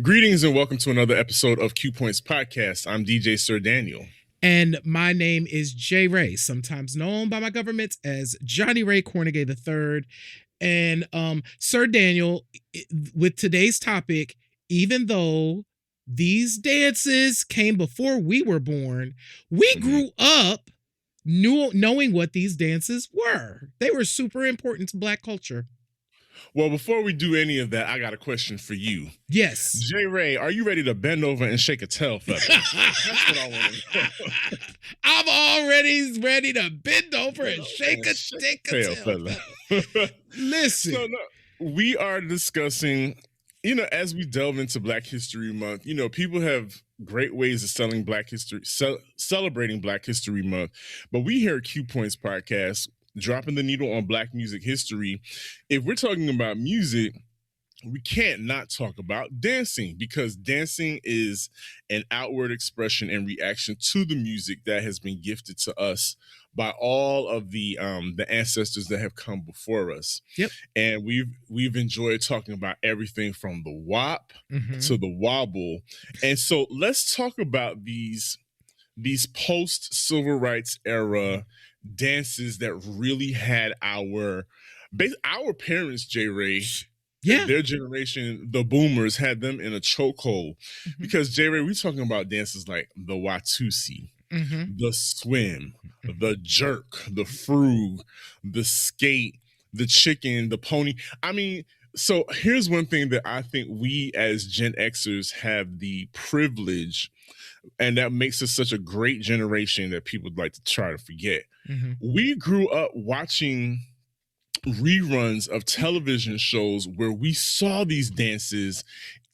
Greetings and welcome to another episode of Q Points Podcast. I'm DJ Sir Daniel. And my name is J. Ray, sometimes known by my government as Johnny Ray Cornegay III. And Sir Daniel, with today's topic, even though these dances came before we were born, we grew up knowing what these dances were. They were super important to Black culture. Well, before we do any of that, I got a question for you. Yes. J. Ray, are you ready to bend over and shake a tail feather? That's what I want to know. I'm already ready to bend over and shake a tail feather. Listen. So, we are discussing, as we delve into Black History Month, people have great ways of celebrating Black History Month. But we here at Q Points Podcast, dropping the needle on Black music history. If we're talking about music, we can't not talk about dancing, because dancing is an outward expression and reaction to the music that has been gifted to us by all of the ancestors that have come before us. Yep. And we've enjoyed talking about everything from the WAP to the wobble. And so let's talk about these post civil rights era dances that really had our parents, J. Ray, their generation, the boomers, had them in a chokehold. Because, J. Ray, we're talking about dances like the Watusi, the swim, the jerk, the frug, the skate, the chicken, the pony. I mean, so here's one thing that I think we as Gen Xers have the privilege, and that makes us such a great generation that people like to try to forget. We grew up watching reruns of television shows where we saw these dances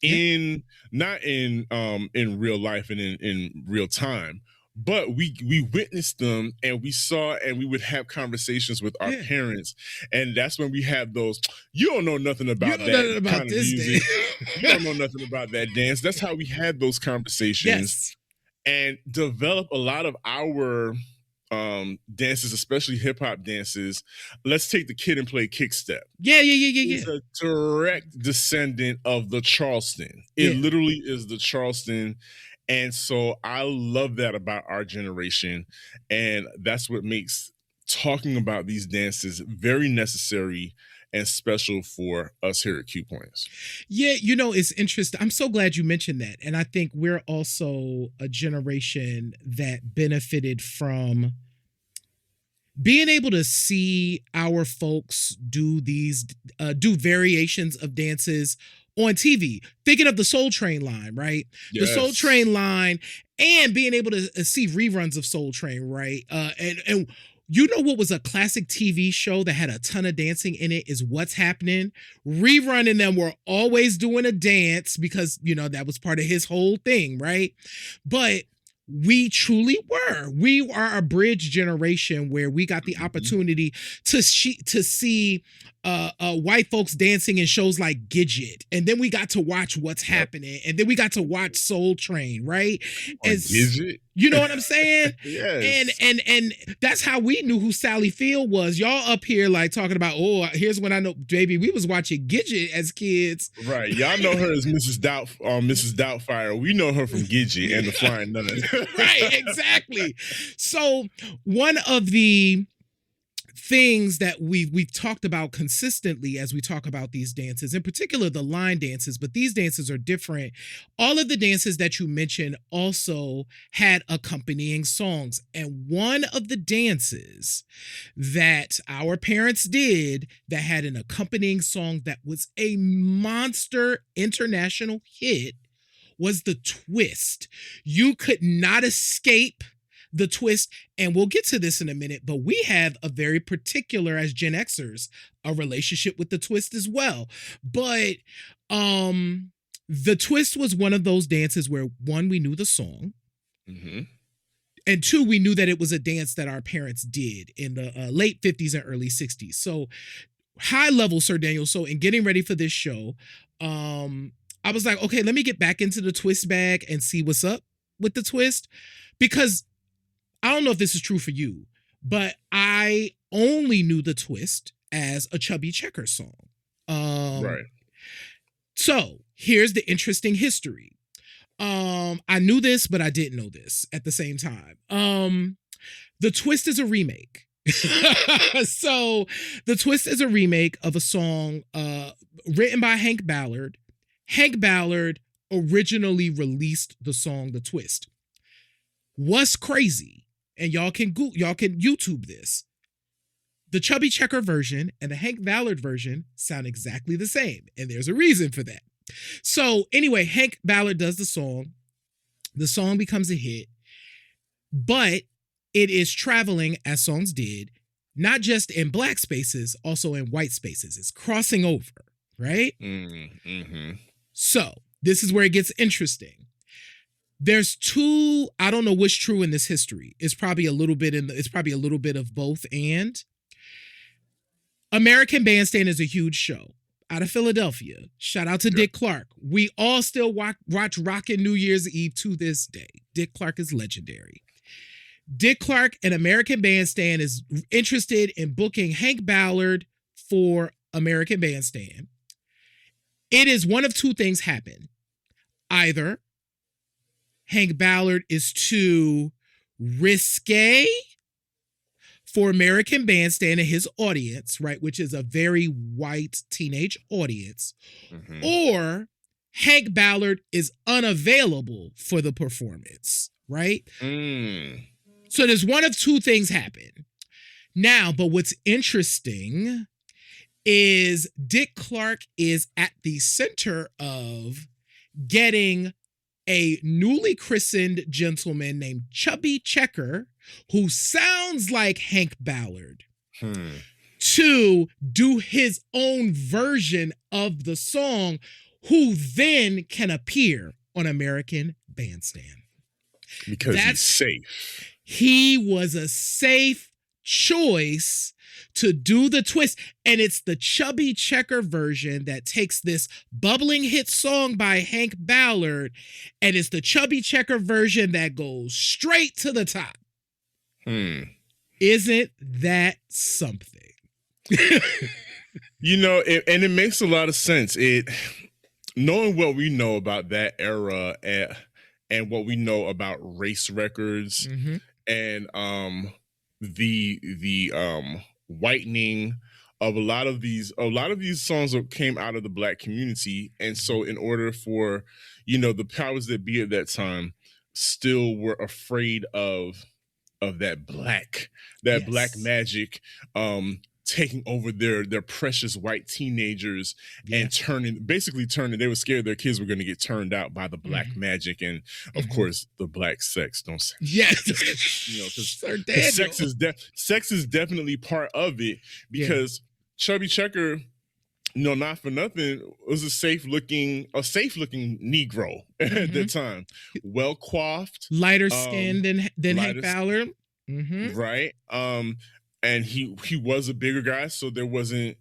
not in real life and in real time, but we witnessed them, and we saw, and we would have conversations with our parents, and that's when we had those, you don't know nothing about that kind of music. You don't know nothing about that dance. That's how we had those conversations and develop a lot of our dances, especially hip hop dances. Let's take the Kid and Play kick step. It's a direct descendant of the Charleston. It literally is the Charleston. And so I love that about our generation. And that's what makes talking about these dances very necessary and special for us here at Q Points. Yeah, it's interesting. I'm so glad you mentioned that. And I think we're also a generation that benefited from being able to see our folks do variations of dances on TV. Thinking of the Soul Train line, right? Yes. The Soul Train line, and being able to see reruns of Soul Train, right? And you know what was a classic TV show that had a ton of dancing in it is What's Happening. Rerunning them were always doing a dance because, that was part of his whole thing, right? But we truly were. We are a bridge generation where we got the opportunity to see white folks dancing in shows like Gidget, and then we got to watch What's Happening, and then we got to watch Soul Train, right? And Gidget? You know what I'm saying? Yes. And that's how we knew who Sally Field was. Y'all up here like talking about, here's when I know, baby, we was watching Gidget as kids. Right. Y'all know her as Mrs. Doubtfire. We know her from Gidget and the Flying Nun. Right, exactly. So one of the things that we've talked about consistently as we talk about these dances, in particular the line dances, but these dances are different. All of the dances that you mentioned also had accompanying songs. And one of the dances that our parents did that had an accompanying song that was a monster international hit was the twist. You could not escape the twist, and we'll get to this in a minute, but we have a very particular, as Gen Xers, a relationship with the twist as well. But the twist was one of those dances where, one, we knew the song, and two, we knew that it was a dance that our parents did in the late 50s and early 60s. So high level, Sir Daniel. So in getting ready for this show, I was like, okay, let me get back into the twist bag and see what's up with the twist, because I don't know if this is true for you, but I only knew the twist as a Chubby Checker song. Right. So here's the interesting history. I knew this, but I didn't know this at the same time. The Twist is a remake. So The Twist is a remake of a song written by Hank Ballard. Hank Ballard originally released the song The Twist. What's crazy, and y'all can YouTube this, the Chubby Checker version and the Hank Ballard version sound exactly the same, and there's a reason for that. So anyway, Hank Ballard does the song. The song becomes a hit, but it is traveling, as songs did, not just in black spaces, also in white spaces. It's crossing over, right? Mm-hmm. So this is where it gets interesting. There's two, I don't know what's true in this history. It's probably a little bit of both. And American Bandstand is a huge show out of Philadelphia. Shout out to Dick Clark. We all still watch Rockin' New Year's Eve to this day. Dick Clark is legendary. Dick Clark and American Bandstand is interested in booking Hank Ballard for American Bandstand. It is one of two things happen. Either Hank Ballard is too risque for American Bandstand and his audience, right, which is a very white teenage audience, or Hank Ballard is unavailable for the performance, right? So there's one of two things happen. Now, but what's interesting is Dick Clark is at the center of getting a newly christened gentleman named Chubby Checker, who sounds like Hank Ballard, to do his own version of the song, who then can appear on American Bandstand. Because he's safe. He was a safe choice to do the twist. And it's the Chubby Checker version that takes this bubbling hit song by Hank Ballard, and it's the Chubby Checker version that goes straight to the top. Isn't that something? You know, and it makes a lot of sense. Knowing what we know about that era and what we know about race records and the whitening of a lot of these songs that came out of the black community. And so in order for, the powers that be at that time still were afraid of that black magic taking over their precious white teenagers and turning, they were scared their kids were going to get turned out by the black magic and of course the black sex. Don't say because sex is definitely part of it, because Chubby Checker, not for nothing, was a safe looking Negro at the time, well coiffed, lighter skinned than Hank Ballard, right? And he was a bigger guy, so there wasn't,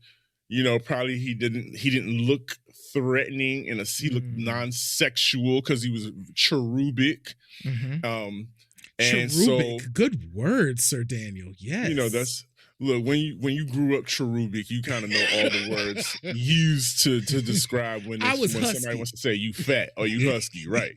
probably he didn't look threatening, and he looked non-sexual because he was cherubic. And cherubic, so good word, Sir Daniel. Yes, that's. Look, when you grew up cherubic, you kind of know all the words used to describe when somebody wants to say you fat or you husky, right?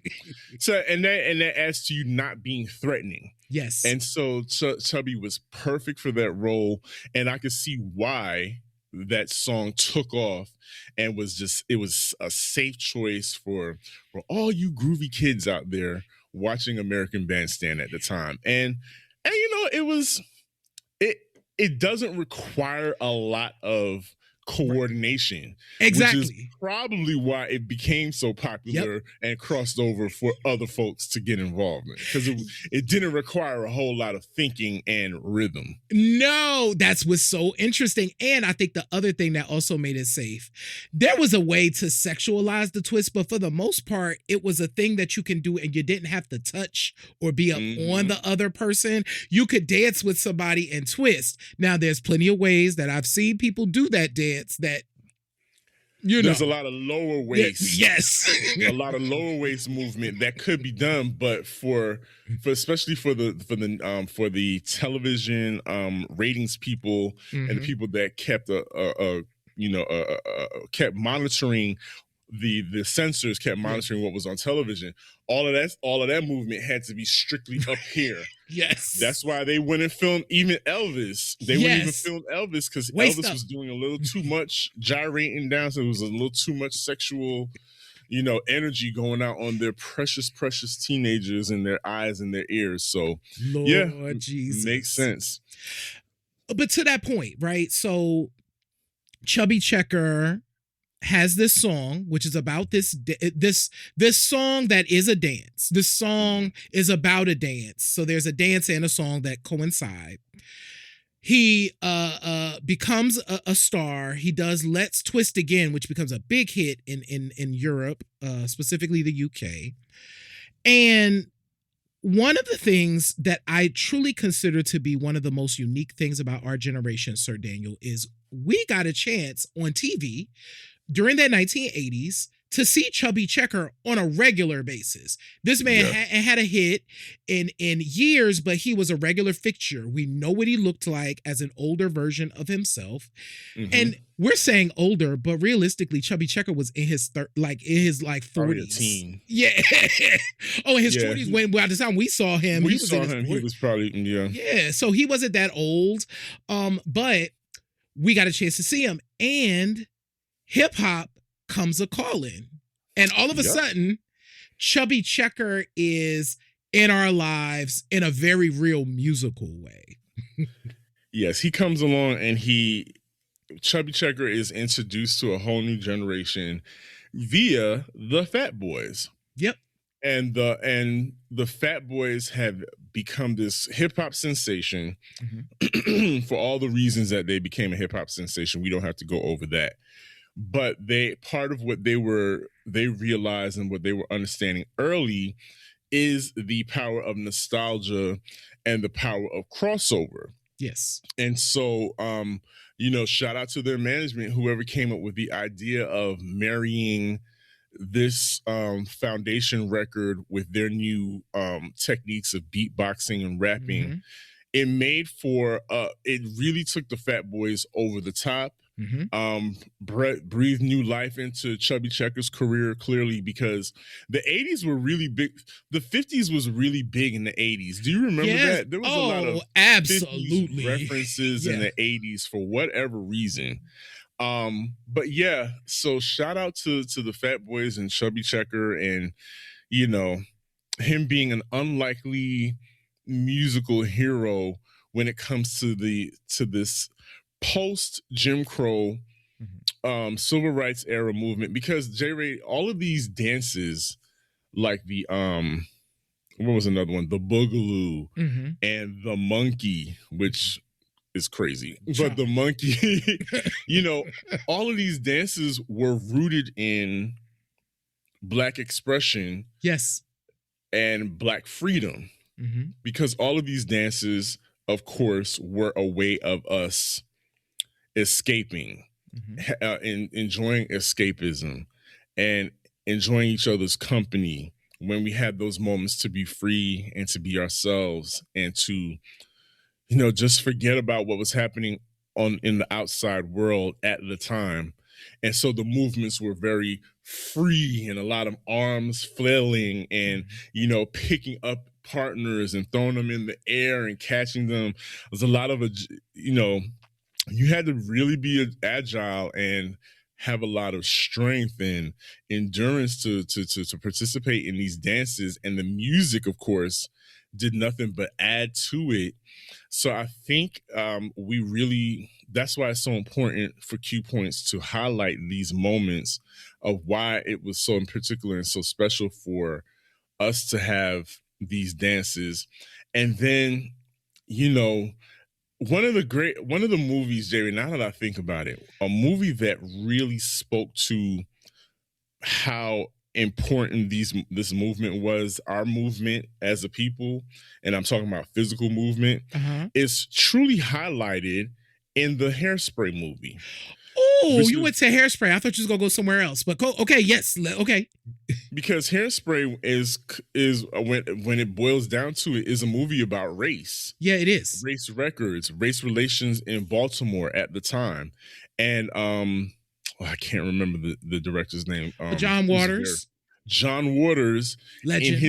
So and that adds to you not being threatening. Yes. And so Chubby was perfect for that role, and I could see why that song took off and it was a safe choice for all you groovy kids out there watching American Bandstand at the time. And it doesn't require a lot of coordination. Exactly. Which is probably why it became so popular and crossed over for other folks to get involved in, because it didn't require a whole lot of thinking and rhythm. No, that's what's so interesting. And I think the other thing that also made it safe, there was a way to sexualize the twist, but for the most part, it was a thing that you can do and you didn't have to touch or be up on the other person. You could dance with somebody and twist. Now, there's plenty of ways that I've seen people do that dance that there's a lot of lower waist. Yes. A lot of lower waist movement that could be done, but for especially for the television ratings people and the people that kept kept monitoring the censors kept monitoring what was on television. All of that movement had to be strictly up here. Yes. That's why they went and filmed even Elvis. They wouldn't even film Elvis because Elvis was doing a little too much gyrating down, so it was a little too much sexual, energy going out on their precious, precious teenagers and their eyes and their ears. So Lord Jesus. Makes sense. But to that point, right? So Chubby Checker has this song, which is about this song that is a dance. This song is about a dance. So there's a dance and a song that coincide. He becomes a star. He does Let's Twist Again, which becomes a big hit in Europe, specifically the UK. And one of the things that I truly consider to be one of the most unique things about our generation, Sir Daniel, is we got a chance on TV during that 1980s to see Chubby Checker on a regular basis. This man had a hit in years, but he was a regular fixture. We know what he looked like as an older version of himself. Mm-hmm. And we're saying older, but realistically, Chubby Checker was in his 40s. Probably a teen. Yeah. In his 20s. When by the time we saw him, he was probably Yeah. So he wasn't that old. But we got a chance to see him, and hip hop comes a calling, and all of a sudden, Chubby Checker is in our lives in a very real musical way. Yes, he comes along, and Chubby Checker is introduced to a whole new generation via the Fat Boys. Yep. And the Fat Boys have become this hip hop sensation for all the reasons that they became a hip hop sensation. We don't have to go over that. But part of what they realized and what they were understanding early is the power of nostalgia and the power of crossover. Yes. And so, shout out to their management, whoever came up with the idea of marrying this foundation record with their new techniques of beatboxing and rapping. Mm-hmm. It made for it really took the Fat Boys over the top. Mm-hmm. Breathed new life into Chubby Checker's career, clearly, because the 80s were really big. The 50s was really big in the 80s. Do you remember that? There was a lot of absolutely 50s references in the 80s for whatever reason. But yeah, so shout out to the Fat Boys and Chubby Checker, and him being an unlikely musical hero when it comes to this post Jim Crow civil rights era movement, because J-Ray, all of these dances, like the what was another one, the Boogaloo and the Monkey, which is crazy, but the Monkey, all of these dances were rooted in Black expression, yes, and Black freedom, because all of these dances, of course, were a way of us escaping, and enjoying escapism and enjoying each other's company when we had those moments to be free and to be ourselves and to, just forget about what was happening in the outside world at the time. And so the movements were very free, and a lot of arms flailing and, picking up partners and throwing them in the air and catching them. There's a lot of, you had to really be agile and have a lot of strength and endurance to participate in these dances. And the music, of course, did nothing but add to it. So I think that's why it's so important for Q Points to highlight these moments of why it was so in particular and so special for us to have these dances. And then, one of the movies, Jerry, now that I think about it, a movie that really spoke to how important this movement was, our movement as a people, and I'm talking about physical movement, is truly highlighted in the Hairspray movie. Oh, you went to Hairspray. I thought you was gonna go somewhere else, but okay, yes, okay. Because Hairspray is when it boils down to it, is a movie about race. Yeah, it is. Race records, race relations in Baltimore at the time, and I can't remember the director's name. John Waters. John Waters, Legend.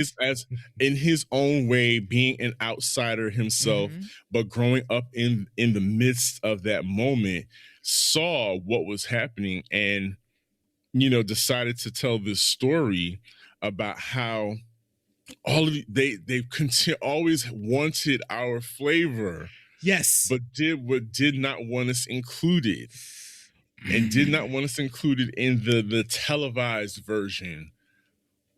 in his own way, being an outsider himself, but growing up in the midst of that moment, saw what was happening and, decided to tell this story about how all of they've always wanted our flavor, yes, but did not want us included, and did not want us included in the televised version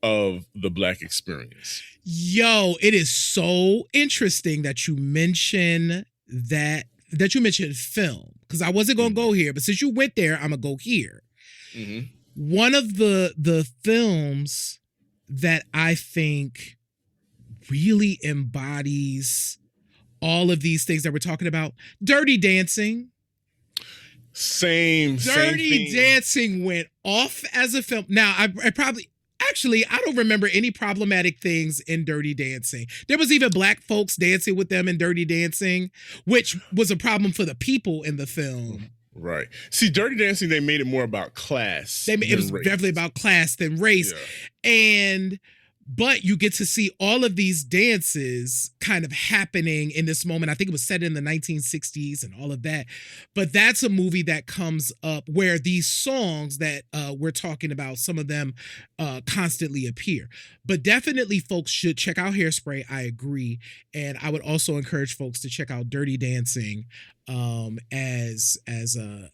of the Black experience. Yo, it is so interesting that you mention that you mentioned film, because I wasn't gonna go here, but since you went there, I'm gonna go here. One of the films that I think really embodies all of these things that we're talking about, Dirty Dancing. Dirty Dancing went off as a film. Now, I don't remember any problematic things in Dirty Dancing. There was even Black folks dancing with them in Dirty Dancing, which was a problem for the people in the film. Right. See, Dirty Dancing, they made it more about class. It was definitely about class than race. Yeah. But you get to see all of these dances kind of happening in this moment. I think it was set in the 1960s and all of that. But that's a movie that comes up where these songs that we're talking about, some of them constantly appear. But definitely folks should check out Hairspray. I agree. And I would also encourage folks to check out Dirty Dancing as an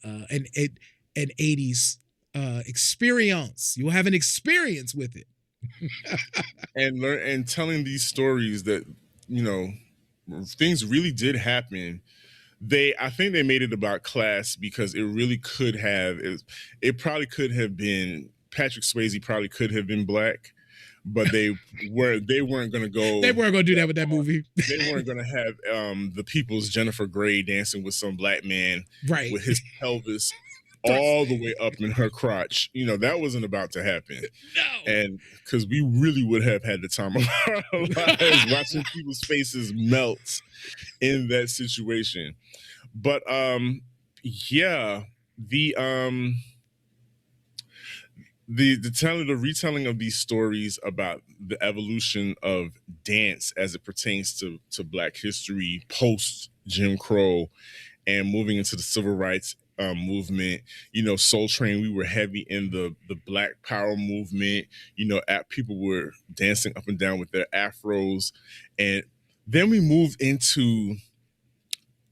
80s experience. You will have an experience with it. and telling these stories that, things really did happen. I think they made it about class because it really could have, it probably could have been, Patrick Swayze probably could have been Black, but they weren't going to go. They weren't going to do that with that movie. They weren't going to have the people's Jennifer Grey dancing with some Black man, right, with his pelvis all the way up in her crotch. That wasn't about to happen. No. And because we really would have had the time of our lives watching people's faces melt in that situation. But the retelling of these stories about the evolution of dance as it pertains to Black history post Jim Crow and moving into the civil rights movement, Soul Train, we were heavy in the Black Power movement, people were dancing up and down with their afros. And then we moved into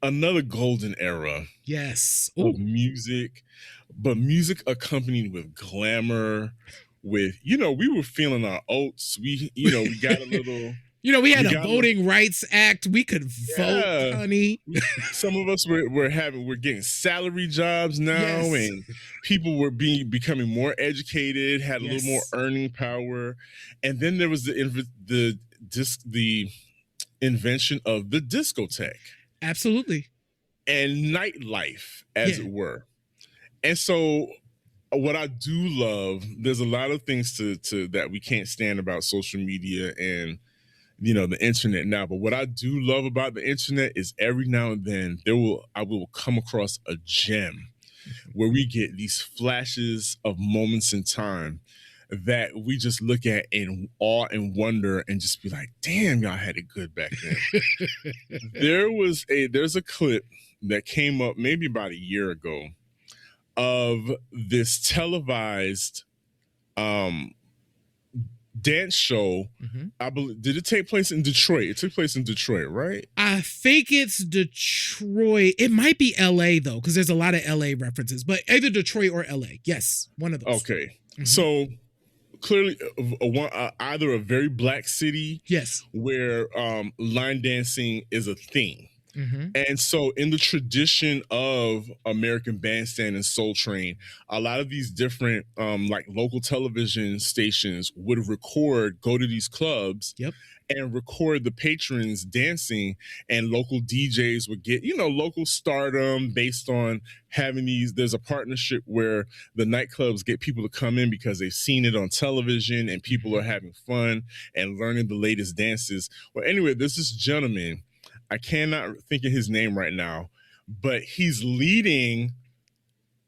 another golden era. Yes. Of music, but music accompanied with glamour, with, we were feeling our oats. We got a little... we had a voting rights act. We could vote, honey. Some of us we're getting salary jobs now, yes. And people were becoming more educated, had a little more earning power. And then there was the invention of the discotheque. Absolutely. And nightlife, as it were. And so what I do love, there's a lot of things to that we can't stand about social media and the internet now. But what I do love about the internet is every now and then I will come across a gem where we get these flashes of moments in time that we just look at in awe and wonder and just be like, damn, y'all had it good back then. There's a clip that came up maybe about a year ago of this televised dance show. I believe, did it take place in Detroit? It took place in Detroit, right? I think it's Detroit. It might be LA though, because there's a lot of LA references, but either Detroit or LA. Yes, one of those. Okay. So clearly either a very Black city, yes, where line dancing is a thing. And so in the tradition of American Bandstand and Soul Train, a lot of these different like local television stations would go to these clubs and record the patrons dancing, and local DJs would get, local stardom based on having there's a partnership where the nightclubs get people to come in because they've seen it on television and people are having fun and learning the latest dances. Well, anyway, there's this gentleman, I cannot think of his name right now, but he's leading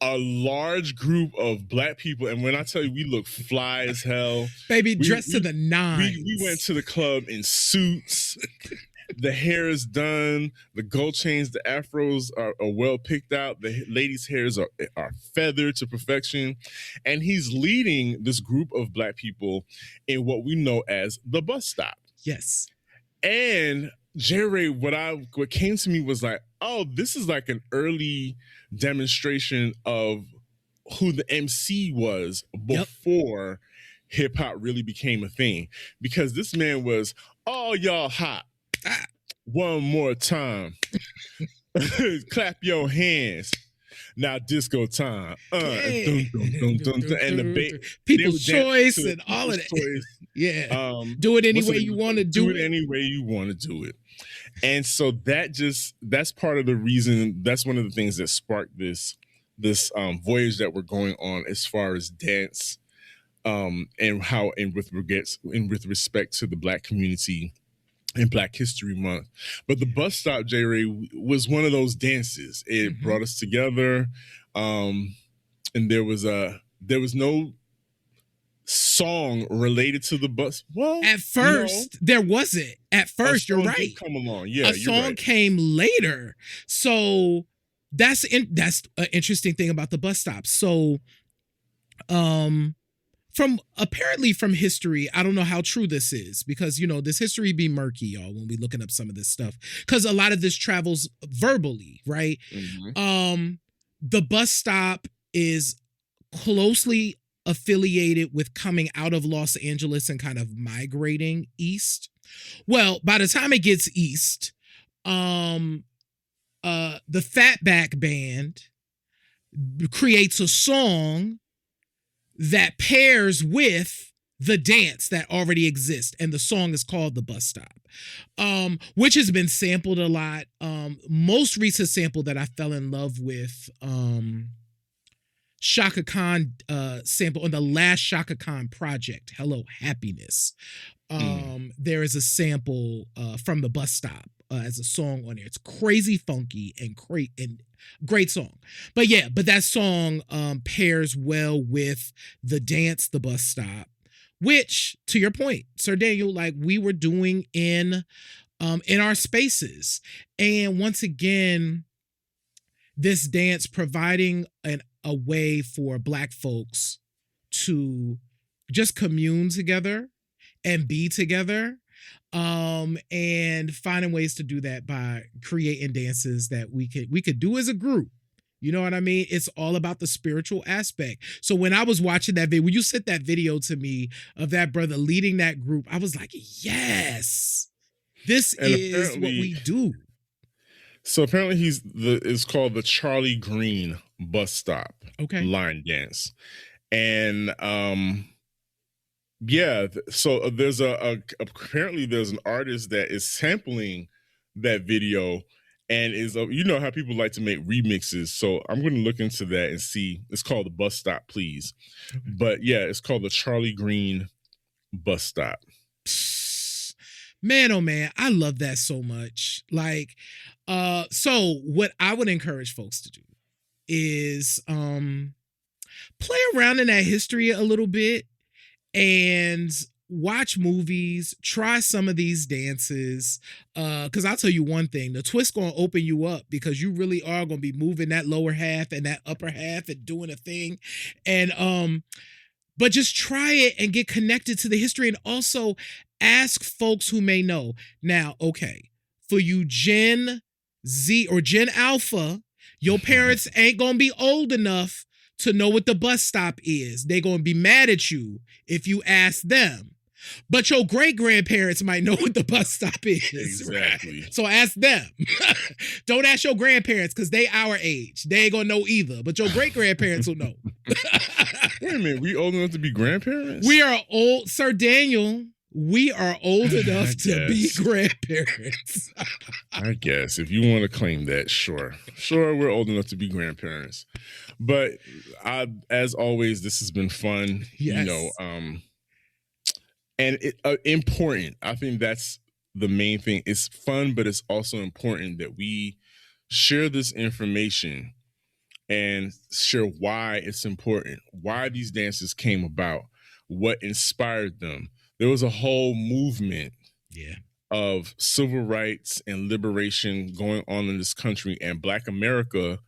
a large group of Black people, and when I tell you we look fly as hell, baby, dressed to the nines. We went to the club in suits. The hair is done. The gold chains, the afros are well picked out. The ladies' hairs are feathered to perfection. And he's leading this group of Black people in what we know as the bus stop. Yes. And Jerry, what came to me was like, oh, this is like an early demonstration of who the MC was before hip hop really became a thing. Because this man was, oh, y'all hot. One more time. Clap your hands. Now disco time. And the People's Choice and all of that. Yeah. Do it any way you want to do it. Do it any way you want to do it. And so that's part of the reason, that's one of the things that sparked this voyage that we're going on as far as dance, and with respect to the Black community in Black History Month. But the bus stop, J. Ray, was one of those dances. It brought us together. And there was no song related to the bus. Well, at first, there wasn't. At first, you're right. Come along. Yeah, a song came later. So that's an interesting thing about the bus stop. So from history, I don't know how true this is, because, this history be murky, y'all, when we looking up some of this stuff, because a lot of this travels verbally, right? Mm-hmm. The bus stop is closely affiliated with coming out of Los Angeles and kind of migrating east. Well, by the time it gets east, the Fatback Band creates a song that pairs with the dance that already exists, and the song is called The Bus Stop, which has been sampled a lot. Most recent sample that I fell in love with, Shaka Khan sample on the last Shaka Khan project, Hello Happiness. There is a sample from The Bus Stop as a song on there. It's crazy funky and great song. But that song pairs well with the dance, The Bus Stop, which, to your point, Sir Daniel, like we were doing in our spaces. And once again, this dance providing a way for Black folks to just commune together and be together, and finding ways to do that by creating dances that we could do as a group. You know what I mean? It's all about the spiritual aspect. So when I was watching that video, when you sent that video to me of that brother leading that group, I was like, yes, this is what we do. So apparently it's called the Charlie Green Bus Stop line dance. And so there's apparently there's an artist that is sampling that video, and is you know how people like to make remixes. So I'm going to look into that and see. It's called The Bus Stop, Please. But yeah, it's called the Charlie Green Bus Stop. Man, oh man, I love that so much. Like, so what I would encourage folks to do is play around in that history a little bit and watch movies, try some of these dances. Because I'll tell you one thing, the twist gonna open you up, because you really are gonna be moving that lower half and that upper half and doing a thing. And but just try it and get connected to the history, and also ask folks who may know. Now, okay, for you Gen Z or Gen Alpha, your parents ain't gonna be old enough to know what the bus stop is. They're gonna be mad at you if you ask them. But your great-grandparents might know what the bus stop is. Exactly. Right? So ask them. Don't ask your grandparents, because they our age. They ain't gonna know either. But your great-grandparents will know. Wait a minute, we old enough to be grandparents? We are old, Sir Daniel. We are old enough to be grandparents. I guess if you want to claim that, sure, we're old enough to be grandparents. But as always, this has been fun. Yes. You know, and important. I think that's the main thing. It's fun, but it's also important that we share this information and share why it's important, why these dances came about, what inspired them. There was a whole movement of civil rights and liberation going on in this country, and Black America,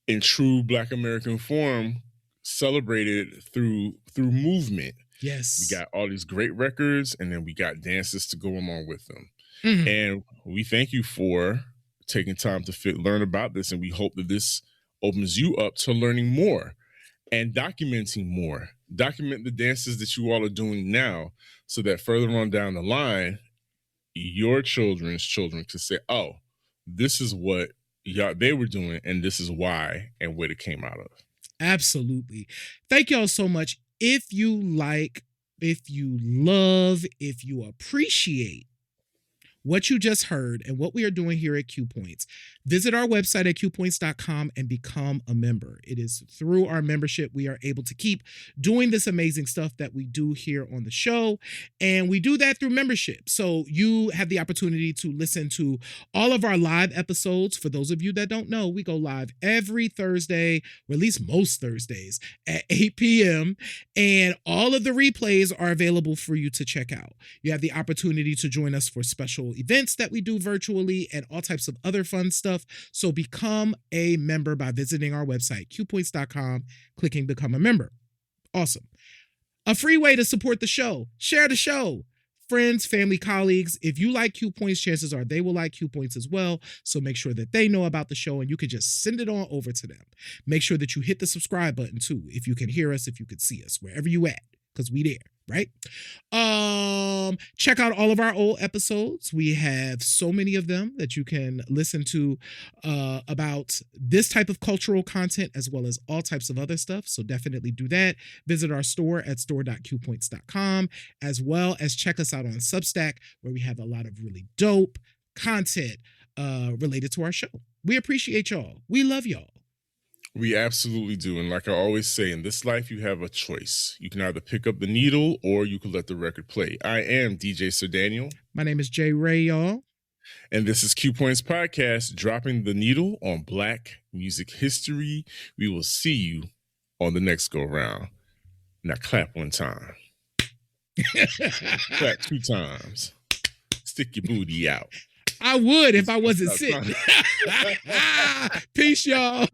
in true Black American form, celebrated through movement. Yes. We got all these great records, and then we got dances to go along with them. And we thank you for taking time to learn about this, and we hope that this opens you up to learning more and documenting more. Document the dances that you all are doing now, so that further on down the line, your children's children can say, oh, this is what they were doing, and this is why and what it came out of. Absolutely. Thank y'all so much. If you like, if you love, if you appreciate what you just heard and what we are doing here at Q Points, visit our website at qpoints.com and become a member. It is through our membership we are able to keep doing this amazing stuff that we do here on the show. And we do that through membership. So you have the opportunity to listen to all of our live episodes. For those of you that don't know, we go live every Thursday, or at least most Thursdays, at 8 p.m. And all of the replays are available for you to check out. You have the opportunity to join us for special events that we do virtually and all types of other fun stuff. So become a member by visiting our website, qpoints.com, clicking become a member. Awesome. A free way to support the show. Share the show. Friends, family, colleagues. If you like Q Points, chances are they will like Q Points as well. So make sure that they know about the show, and you can just send it on over to them. Make sure that you hit the subscribe button too, if you can hear us, if you can see us, wherever you at, because we there. Right? Check out all of our old episodes. We have so many of them that you can listen to about this type of cultural content, as well as all types of other stuff. So definitely do that. Visit our store at store.qpoints.com, as well as check us out on Substack, where we have a lot of really dope content related to our show. We appreciate y'all. We love y'all. We absolutely do. And like I always say, in this life, you have a choice. You can either pick up the needle or you can let the record play. I am DJ Sir Daniel. My name is Jay Ray, y'all. And this is Q Points Podcast, dropping the needle on Black music history. We will see you on the next go round. Now clap one time. Clap 2 times. Stick your booty out. I would if I wasn't sitting. Peace, y'all.